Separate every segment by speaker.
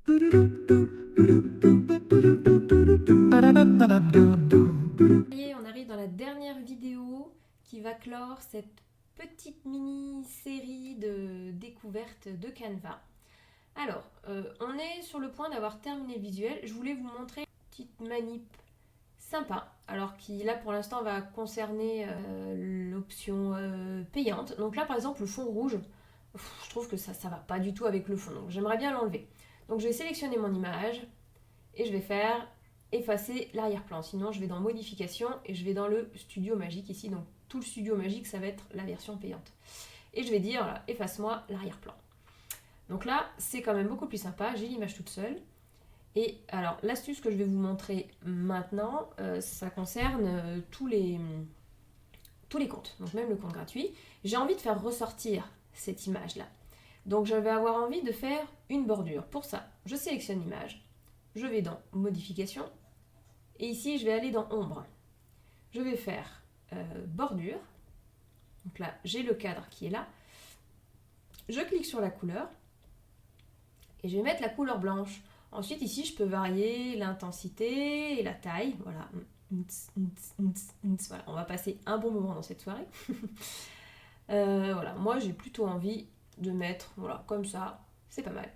Speaker 1: Et on arrive dans la dernière vidéo qui va clore cette petite mini-série de découvertes de Canva. Alors, on est sur le point d'avoir terminé le visuel. Je voulais vous montrer une petite manip sympa, alors qui là pour l'instant va concerner l'option payante. Donc là par exemple le fond rouge, je trouve que ça va pas du tout avec le fond, donc j'aimerais bien l'enlever. Donc je vais sélectionner mon image et je vais faire effacer l'arrière-plan. Sinon je vais dans modification et je vais dans le studio magique ici. Donc tout le studio magique ça va être la version payante. Et je vais dire voilà, efface-moi l'arrière-plan. Donc là c'est quand même beaucoup plus sympa, j'ai l'image toute seule. Et alors l'astuce que je vais vous montrer maintenant, ça concerne tous les comptes, donc même le compte gratuit. J'ai envie de faire ressortir cette image-là. Donc je vais avoir envie de faire une bordure. Pour ça, je sélectionne l'image, je vais dans modification, et ici je vais aller dans ombre. Je vais faire bordure, donc là j'ai le cadre qui est là. Je clique sur la couleur, et je vais mettre la couleur blanche. Ensuite ici je peux varier l'intensité et la taille, voilà. Voilà, on va passer un bon moment dans cette soirée. Voilà, moi j'ai plutôt envie de mettre, voilà, comme ça, c'est pas mal.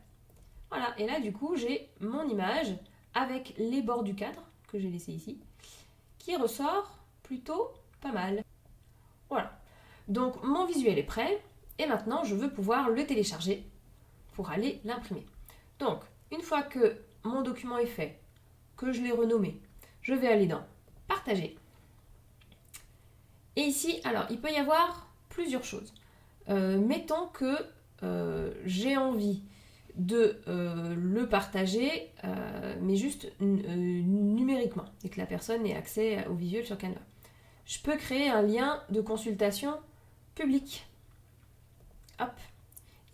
Speaker 1: Voilà, et là du coup j'ai mon image avec les bords du cadre que j'ai laissé ici, qui ressort plutôt pas mal. Voilà, donc mon visuel est prêt, et maintenant je veux pouvoir le télécharger pour aller l'imprimer. Donc, une fois que mon document est fait, que je l'ai renommé, je vais aller dans partager. Et ici, alors, il peut y avoir plusieurs choses. Mettons que j'ai envie de le partager, mais juste numériquement, et que la personne ait accès au visuel sur Canva. Je peux créer un lien de consultation public. Hop,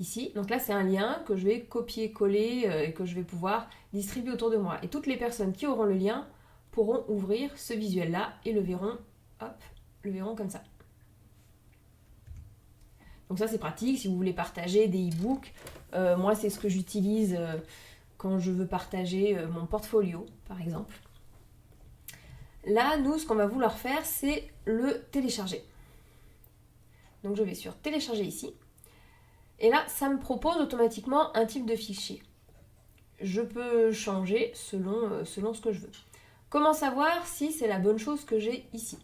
Speaker 1: ici. Donc là, c'est un lien que je vais copier-coller et que je vais pouvoir distribuer autour de moi. Et toutes les personnes qui auront le lien pourront ouvrir ce visuel-là et le verront, hop, le verront comme ça. Donc ça, c'est pratique si vous voulez partager des e-books. Moi, c'est ce que j'utilise quand je veux partager mon portfolio, par exemple. Là, nous, ce qu'on va vouloir faire, c'est le télécharger. Donc je vais sur télécharger ici. Et là, ça me propose automatiquement un type de fichier. Je peux changer selon ce que je veux. Comment savoir si c'est la bonne chose que j'ai ici?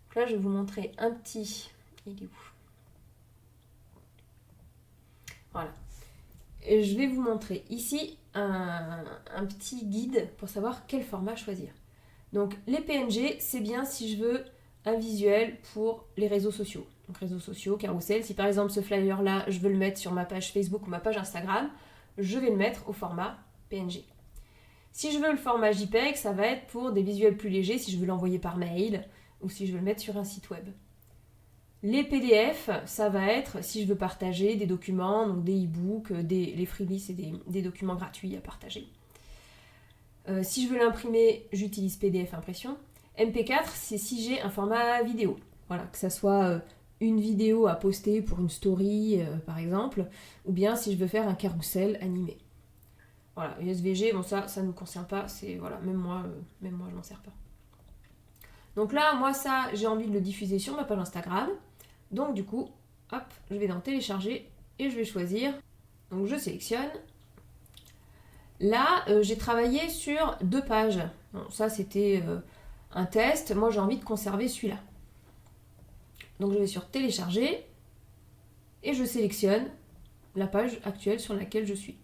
Speaker 1: Donc là, je vais vous montrer un petit... Il est où? Voilà. Et je vais vous montrer ici un petit guide pour savoir quel format choisir. Donc les PNG, c'est bien si je veux un visuel pour les réseaux sociaux. Donc réseaux sociaux, carrousel. Si par exemple ce flyer-là, je veux le mettre sur ma page Facebook ou ma page Instagram, je vais le mettre au format PNG. Si je veux le format JPEG, ça va être pour des visuels plus légers, si je veux l'envoyer par mail ou si je veux le mettre sur un site web. Les PDF, ça va être si je veux partager des documents, donc des e-books, les freebies, c'est des documents gratuits à partager. Si je veux l'imprimer, j'utilise PDF impression. MP4, c'est si j'ai un format vidéo. Voilà, que ça soit une vidéo à poster pour une story, par exemple, ou bien si je veux faire un carrousel animé. Voilà, SVG, bon ça ne me concerne pas, c'est voilà, même moi je m'en sers pas. Donc là, moi ça, j'ai envie de le diffuser sur ma page Instagram. Donc du coup, hop, je vais dans télécharger et je vais choisir. Donc je sélectionne. Là, j'ai travaillé sur 2 pages. Bon, ça c'était un test. Moi j'ai envie de conserver celui-là. Donc je vais sur télécharger et je sélectionne la page actuelle sur laquelle je suis.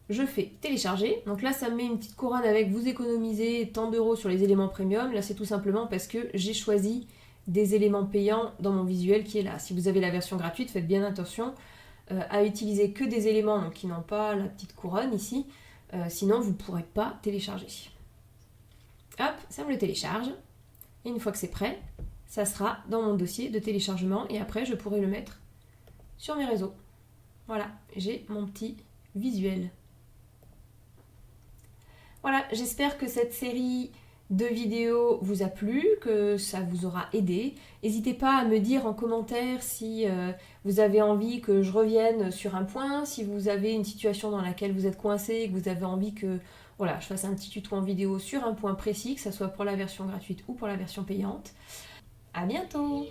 Speaker 1: Je fais télécharger. Donc là, ça me met une petite couronne avec vous économisez tant d'euros sur les éléments premium. Là, c'est tout simplement parce que j'ai choisi des éléments payants dans mon visuel qui est là. Si vous avez la version gratuite, faites bien attention à utiliser que des éléments donc, qui n'ont pas la petite couronne ici. Sinon, vous ne pourrez pas télécharger. Hop, ça me le télécharge. Et une fois que c'est prêt, ça sera dans mon dossier de téléchargement. Et après, je pourrai le mettre sur mes réseaux. Voilà, j'ai mon petit visuel. Voilà, j'espère que cette série de vidéo vous a plu, que ça vous aura aidé. N'hésitez pas à me dire en commentaire si vous avez envie que je revienne sur un point, si vous avez une situation dans laquelle vous êtes coincé et que vous avez envie que voilà, je fasse un petit tuto en vidéo sur un point précis, que ce soit pour la version gratuite ou pour la version payante. À bientôt!